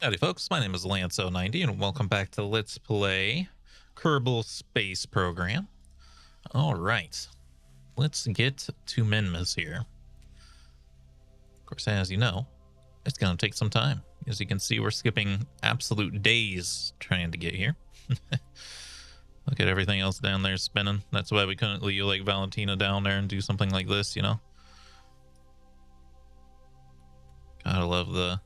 Howdy folks, my name is Lance090 and welcome back to Let's Play Kerbal Space Program. Alright, let's get to MINMUS here. Of course, as you know, it's going to take some time. As you can see, we're skipping absolute days trying to get here. Look at everything else down there spinning. That's why we couldn't leave like Valentina down there and do something like this, you know? Gotta love the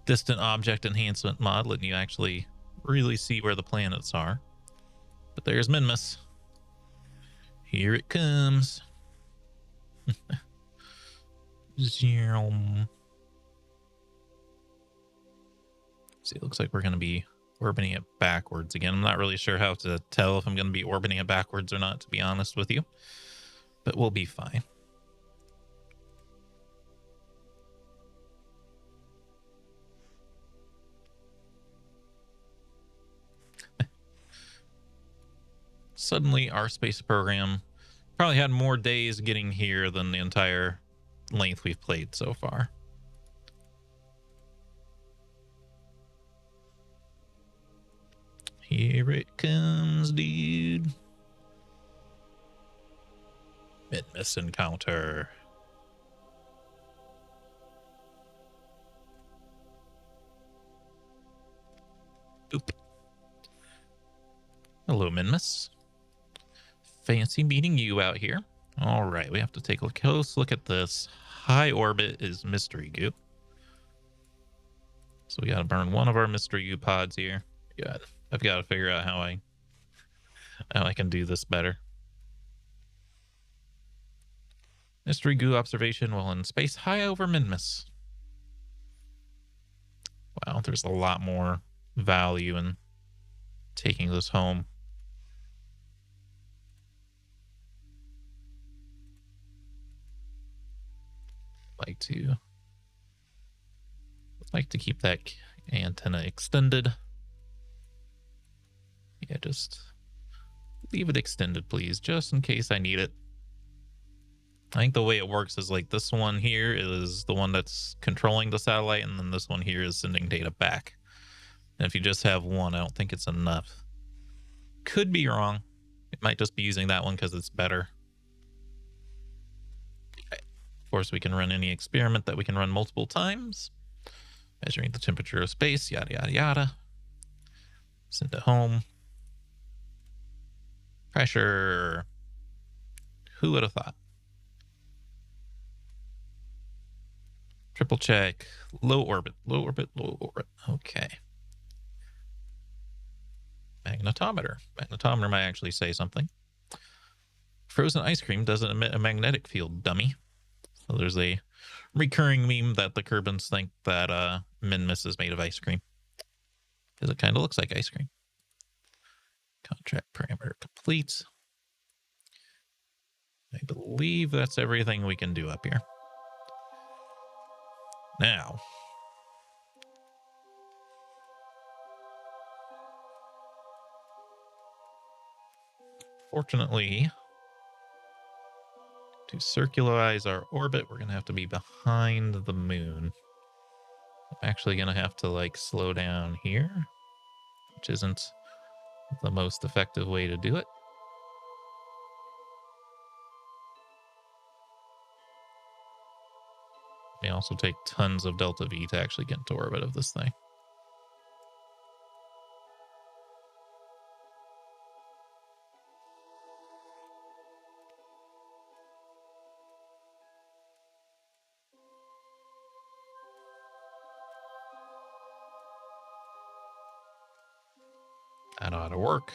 distant object enhancement mod, letting you actually really see where the planets are. But there's Minmas. Here it comes. Zero. See, it looks like we're going to be orbiting it backwards again. I'm not really sure how to tell if I'm going to be orbiting it backwards or not, to be honest with you. But we'll be fine. Suddenly, our space program probably had more days getting here than the entire length we've played so far. Here it comes, dude. Minmus encounter. Oop. Hello, Minmus. Fancy meeting you out here. All right, we have to take a close look at this. High orbit is mystery goo. So we got to burn one of our mystery goo pods here. God, I've got to figure out how I can do this better. Mystery goo observation while in space high over Minmus. Wow, there's a lot more value in taking this home. Like to keep that antenna extended. Yeah, just leave it extended, please, just in case I need it. I think the way it works is like this one here is the one that's controlling the satellite, and then this one here is sending data back. And if you just have one, I don't think it's enough. Could be wrong. It might just be using that one because it's better. Okay. Of course, we can run any experiment that we can run multiple times. Measuring the temperature of space, yada, yada, yada. Send it home. Pressure. Who would have thought? Triple check. Low orbit, low orbit, low orbit. Okay. Magnetometer. Magnetometer might actually say something. Frozen ice cream doesn't emit a magnetic field, dummy. So there's a recurring meme that the Kerbals think that Minmus is made of ice cream. Because it kind of looks like ice cream. Contract parameter complete. I believe that's everything we can do up here. Now, fortunately, to circularize our orbit, we're going to have to be behind the moon. I'm actually going to have to like slow down here, which isn't the most effective way to do it. May also take tons of delta V to actually get into orbit of this thing. That ought to work.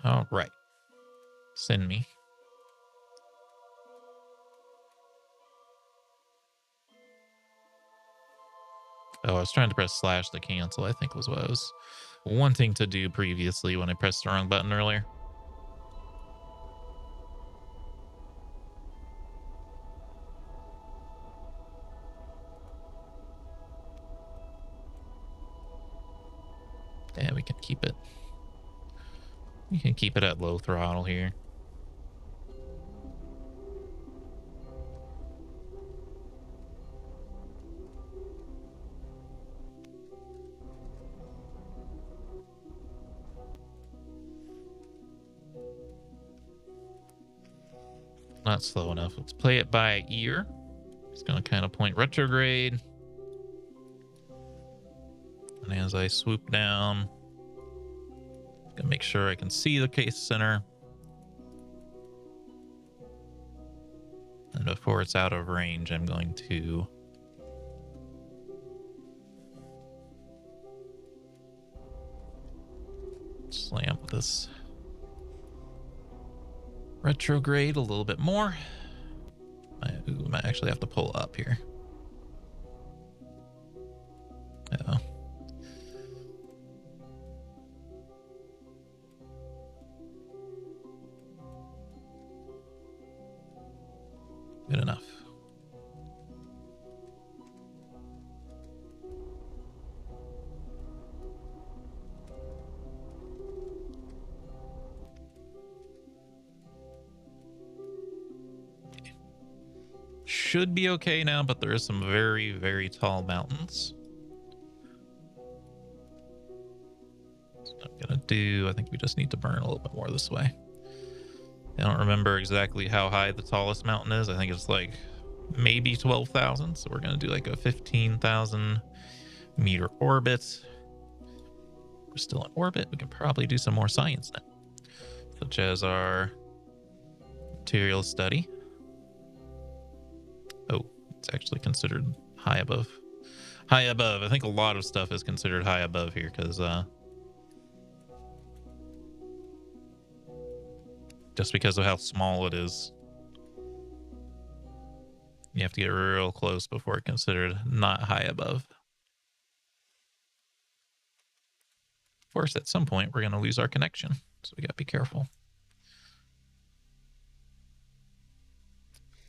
All right. Send me. Oh, I was trying to press slash to cancel, I think was what I was wanting to do previously when I pressed the wrong button earlier. Yeah, we can keep it. We can keep it at low throttle here. Not slow enough. Let's play it by ear. It's going to kind of point retrograde. And as I swoop down, I'm going to make sure I can see the case center. And before it's out of range, I'm going to slam this retrograde a little bit more. I might actually have to pull up here. Uh-oh. Good enough. Should be okay now, but there is some very, very tall mountains. So what I'm gonna do, I think we just need to burn a little bit more this way. I don't remember exactly how high the tallest mountain is. I think it's like maybe 12,000. So we're gonna do like a 15,000 meter orbit. We're still in orbit. We can probably do some more science now, such as our material study. Oh, it's actually considered high above. High above. I think a lot of stuff is considered high above here because just because of how small it is. You have to get real close before it's considered not high above. Of course, at some point, we're going to lose our connection, so we got to be careful.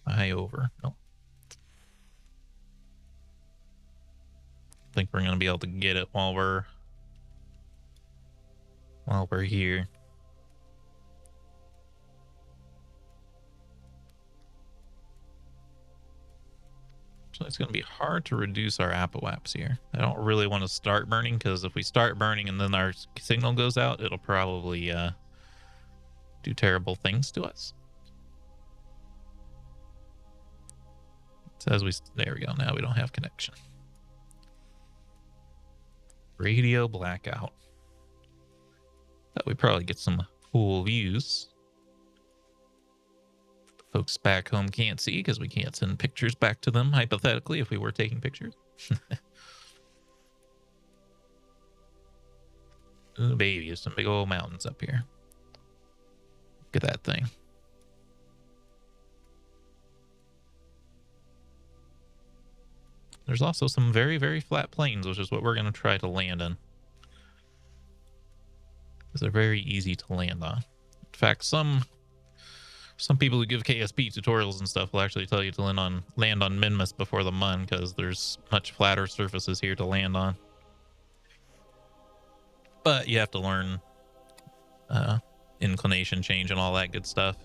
High over. No. I think we're going to be able to get it while we're here. So it's going to be hard to reduce our apoaps here. I don't really want to start burning because if we start burning and then our signal goes out, it'll probably do terrible things to us. So as there we go. Now we don't have connection. Radio blackout. But we probably get some cool views. Folks back home can't see because we can't send pictures back to them, hypothetically, if we were taking pictures. Ooh, baby, there's some big old mountains up here. Look at that thing. There's also some very, very flat plains, which is what we're going to try to land in. Because they're very easy to land on. In fact, some people who give KSP tutorials and stuff will actually tell you to land on MINMUS before the MUN because there's much flatter surfaces here to land on. But you have to learn inclination change and all that good stuff.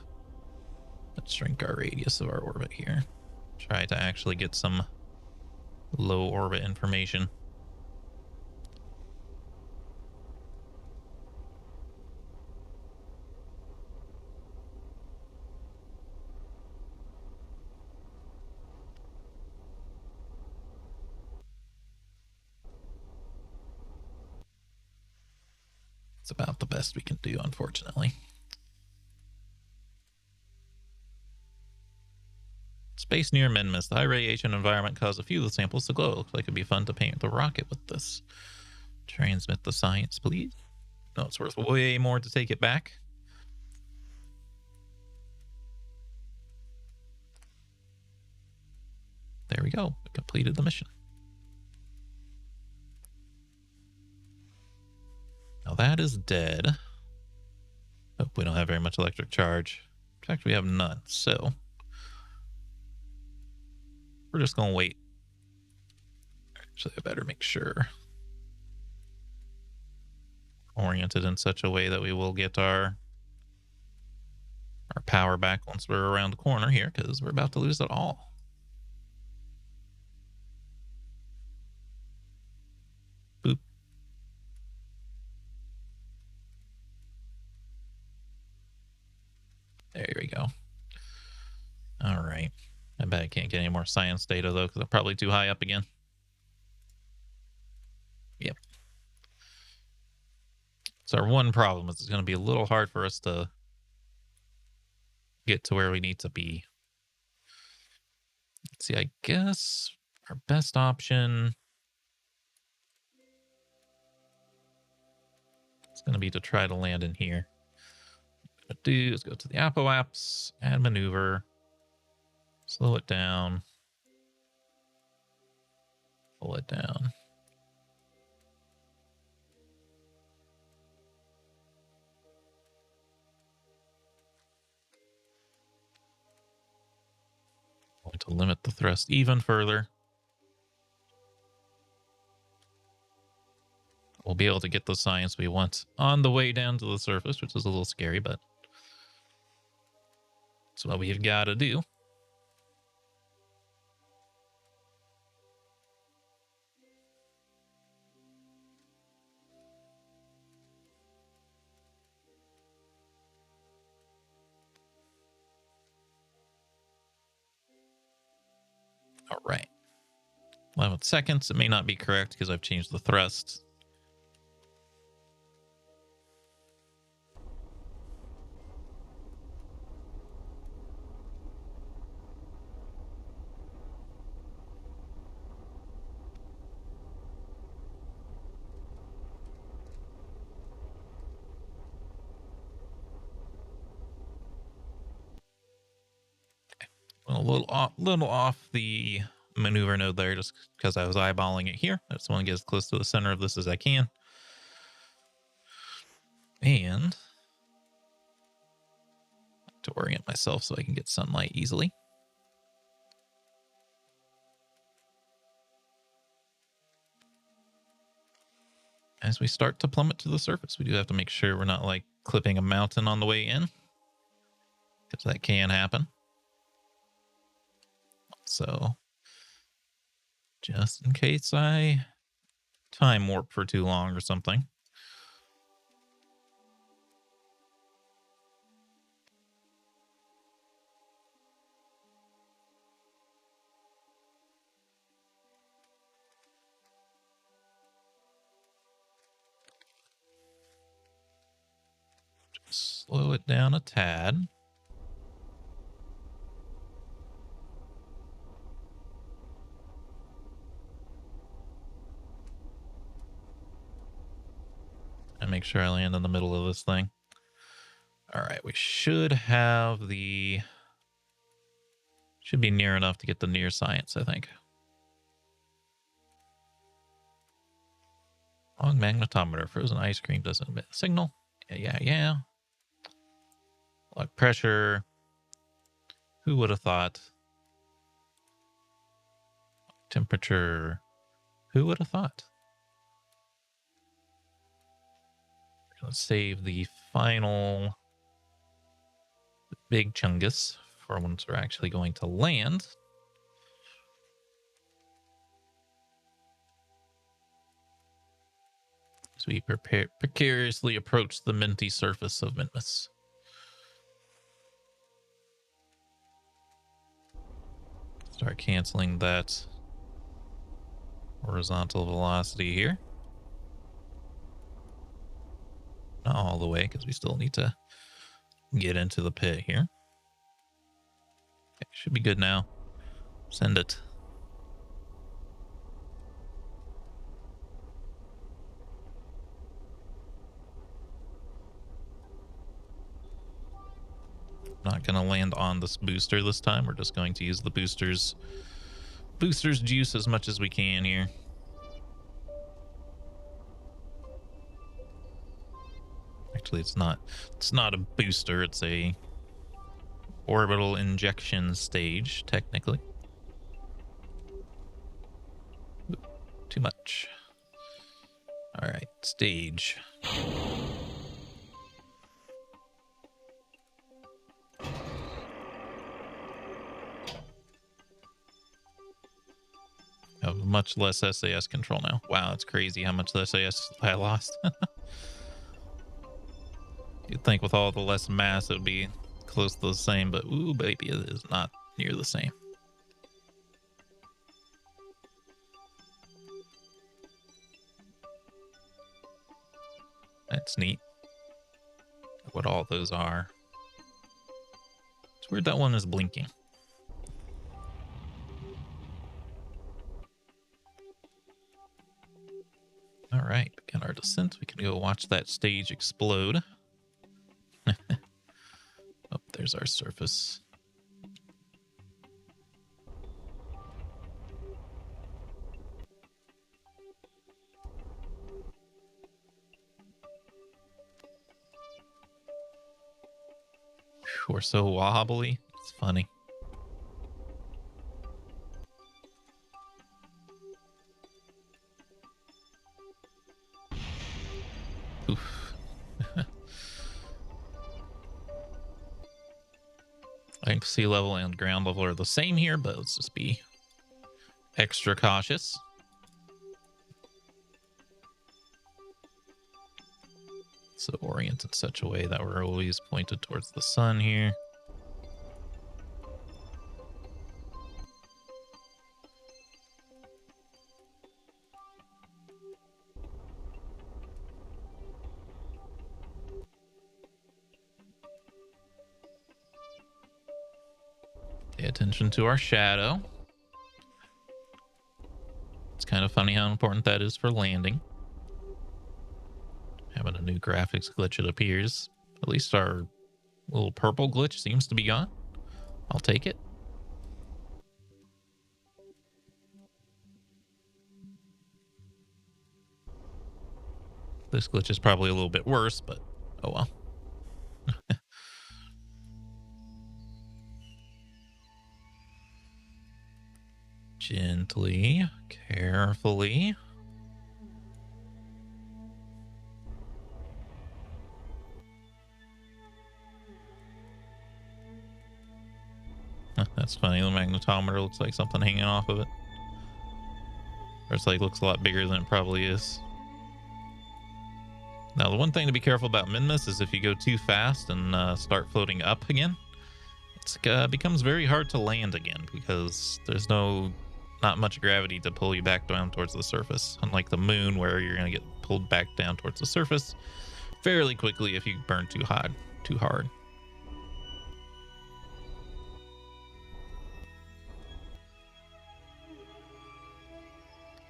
Let's shrink our radius of our orbit here. Try to actually get some low orbit information. It's about the best we can do, unfortunately. Space near Minmas. The high radiation environment caused a few of the samples to glow. Looks like it'd be fun to paint the rocket with this. Transmit the science, please. No, it's worth way more to take it back. There we go. We completed the mission. Now that is dead. Oh, we don't have very much electric charge. In fact, we have none. So we're just going to wait. Actually, I better make sure. Oriented in such a way that we will get our power back once we're around the corner here, because we're about to lose it all. Boop. There we go. All right. I bet I can't get any more science data, though, because I'm probably too high up again. Yep. So our one problem is it's going to be a little hard for us to get to where we need to be. Let's see, I guess our best option is going to be to try to land in here. What I'm going to do is go to the apps, add maneuver, slow it down, pull it down. Going to limit the thrust even further. We'll be able to get the science we want on the way down to the surface, which is a little scary, but it's what we've got to do. All right. 11 seconds. It may not be correct because I've changed the thrust. A little off the maneuver node there just because I was eyeballing it here. I just want to get as close to the center of this as I can. And to orient myself so I can get sunlight easily. As we start to plummet to the surface, we do have to make sure we're not like clipping a mountain on the way in, because that can happen. So just in case I time warp for too long or something. Just slow it down a tad. And make sure I land in the middle of this thing. All right, we should have the... Should be near enough to get the near science, I think. Long magnetometer. Frozen ice cream doesn't emit a signal. Yeah. Block pressure. Who would have thought? Temperature. Who would have thought? Let's save the final big chungus for once we're actually going to land. As we precariously approach the minty surface of Minmas. Start canceling that horizontal velocity here. Not all the way, because we still need to get into the pit here. Okay, should be good now. Send it. Not going to land on this booster this time. We're just going to use the booster's juice as much as we can here. Actually, it's not a booster, it's a orbital injection stage, technically. Ooh, too much. All right, stage. Have much less SAS control now. Wow, it's crazy how much SAS I lost. You'd think with all the less mass it would be close to the same, but ooh, baby, it is not. near the same. That's neat. What all those are. It's weird that one is blinking. All right, begin our descent. We can go watch that stage explode. Oh, there's our surface. We're so wobbly. It's funny. Oof. I think sea level and ground level are the same here, but let's just be extra cautious. So orient in such a way that we're always pointed towards the sun here. Pay attention to our shadow. It's kind of funny how important that is for landing. Having a new graphics glitch, it appears. At least our little purple glitch seems to be gone. I'll take it. This glitch is probably a little bit worse, but oh well. Gently, carefully. That's funny. The magnetometer looks like something hanging off of it. Or it's like looks a lot bigger than it probably is. Now, the one thing to be careful about MINMUS is if you go too fast and start floating up again, it becomes very hard to land again because there's not much gravity to pull you back down towards the surface. Unlike the moon, where you're going to get pulled back down towards the surface fairly quickly if you burn too hard.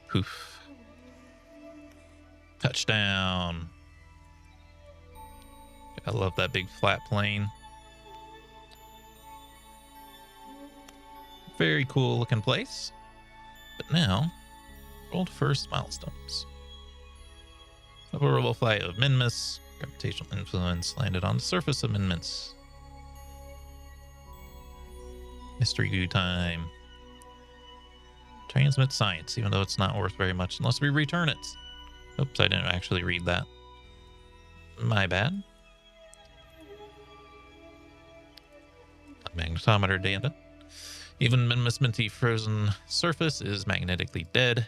Poof. Touchdown. I love that big flat plane. Very cool looking place. But now, world first milestones. Favorable flight of MINMUS. Gravitational influence landed on the surface of MINMUS. Mystery goo time. Transmit science, even though it's not worth very much unless we return it. Oops, I didn't actually read that. My bad. Magnetometer data. Even MINMUS minty frozen surface is magnetically dead.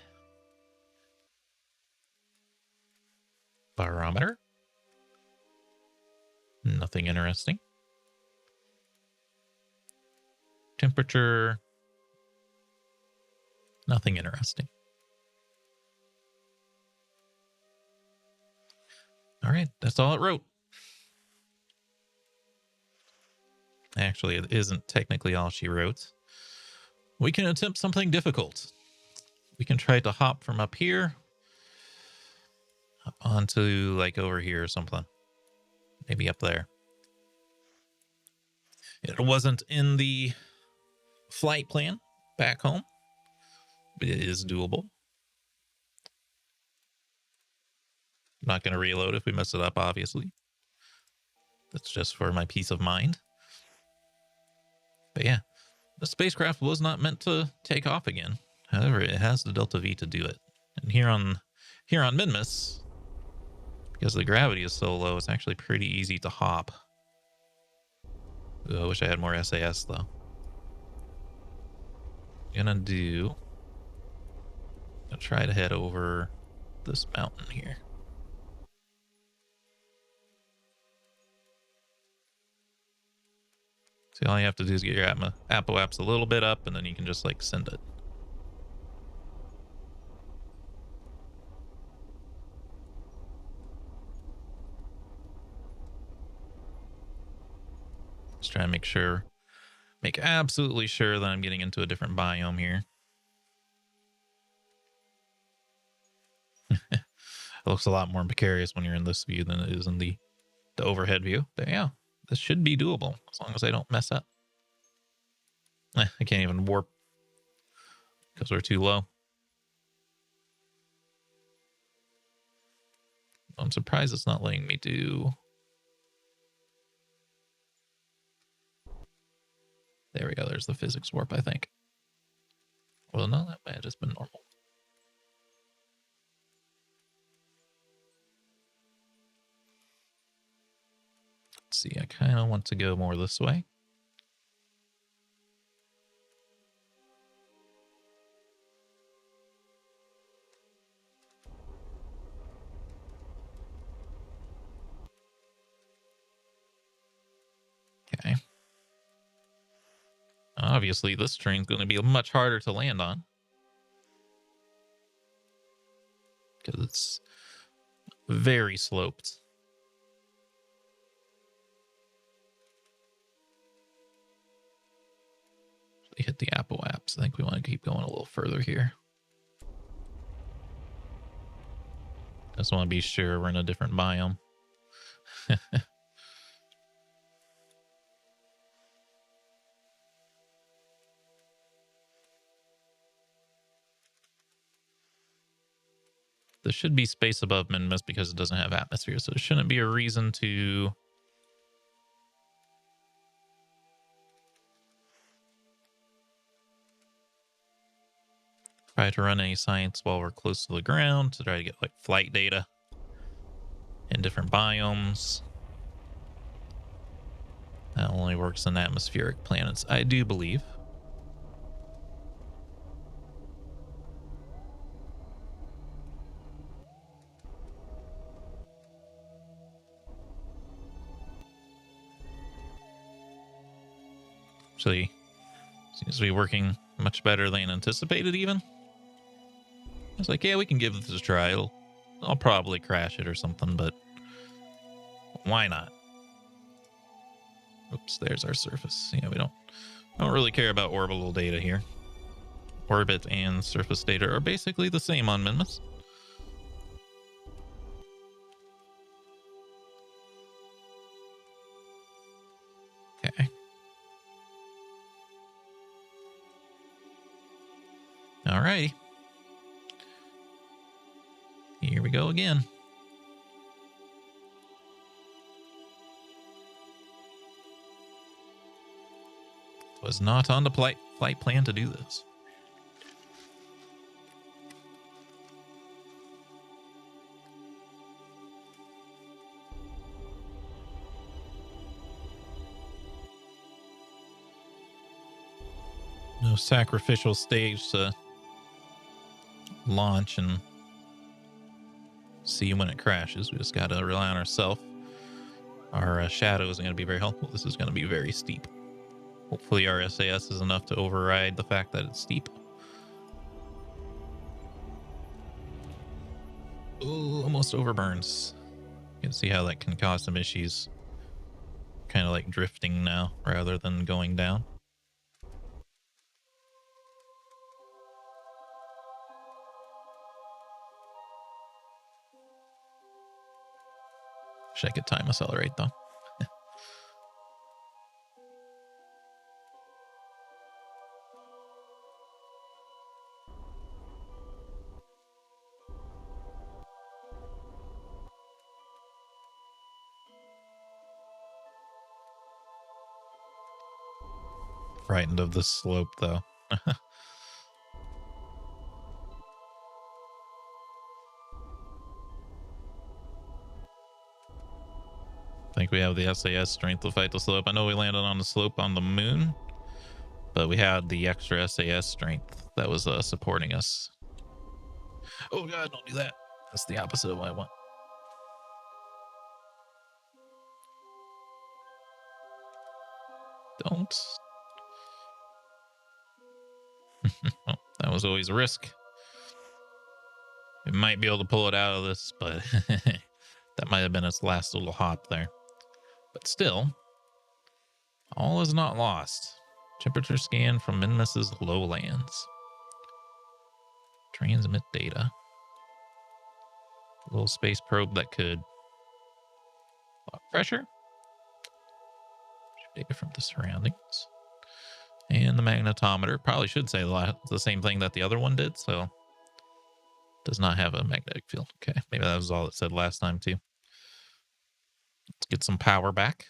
Barometer. Nothing interesting. Temperature. Nothing interesting. All right, that's all it wrote. Actually, it isn't technically all she wrote. We can attempt something difficult. We can try to hop from up here up onto like over here or something. Maybe up there. It wasn't in the flight plan back home, but it is doable. I'm not going to reload if we mess it up, obviously. That's just for my peace of mind. But yeah, the spacecraft was not meant to take off again. However, it has the Delta V to do it. And here on MINMUS, because the gravity is so low, it's actually pretty easy to hop. Ooh, I wish I had more SAS though. Gonna try to head over this mountain here. So all you have to do is get your Apo apps a little bit up, and then you can just like send it. Just trying to make absolutely sure that I'm getting into a different biome here. It looks a lot more precarious when you're in this view than it is in the overhead view. There, yeah, this should be doable as long as I don't mess up. I can't even warp because we're too low. I'm surprised it's not letting me do. There we go. There's the physics warp, I think. Well, no, that might have just been normal. Let's see. I kind of want to go more this way. Okay. Obviously, this train's going to be much harder to land on because it's very sloped. We hit the Apple apps. I think we want to keep going a little further here. Just want to be sure we're in a different biome. There should be space above Minmus because it doesn't have atmosphere, so there shouldn't be a reason to try to run any science while we're close to the ground to try to get like flight data in different biomes. That only works on atmospheric planets, I do believe. Actually, seems to be working much better than anticipated, even. I was like, yeah, we can give this a try. I'll probably crash it or something, but why not? Oops, there's our surface. Yeah, we don't really care about orbital data here. Orbit and surface data are basically the same on Minmas. Okay. Alrighty. Here we go again. Was not on the flight plan to do this. No sacrificial stage to launch and see when it crashes. We just got to rely on ourselves. Our shadow isn't going to be very helpful. This is going to be very steep. Hopefully our SAS is enough to override the fact that it's steep. Oh, almost overburns. You can see how that can cause some issues. Kind of like drifting now rather than going down. Wish I could time accelerate though. Frightened of the slope though. I think we have the SAS strength to fight the slope. I know we landed on the slope on the moon, but we had the extra SAS strength that was supporting us. Oh god, don't do that. That's the opposite of what I want. Don't. Well, that was always a risk. We might be able to pull it out of this, but that might have been its last little hop there. But still, all is not lost. Temperature scan from Minmus's lowlands. Transmit data. A little space probe that could block pressure. Data from the surroundings. And the magnetometer probably should say the same thing that the other one did, so does not have a magnetic field. Okay, maybe that was all it said last time too. Let's get some power back.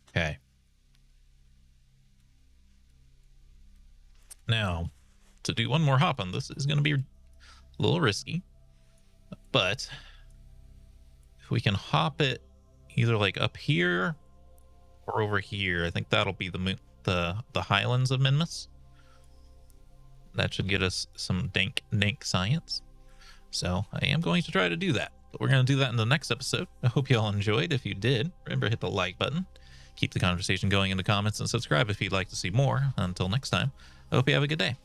Okay. Now, to do one more hop on this is going to be a little risky, but if we can hop it either like up here or over here, I think that'll be the highlands of Minmus. That should get us some dank science. So I am going to try to do that, but we're going to do that in the next episode. I hope you all enjoyed. If you did, remember, hit the like button, keep the conversation going in the comments, and subscribe if you'd like to see more. Until next time, I hope you have a good day.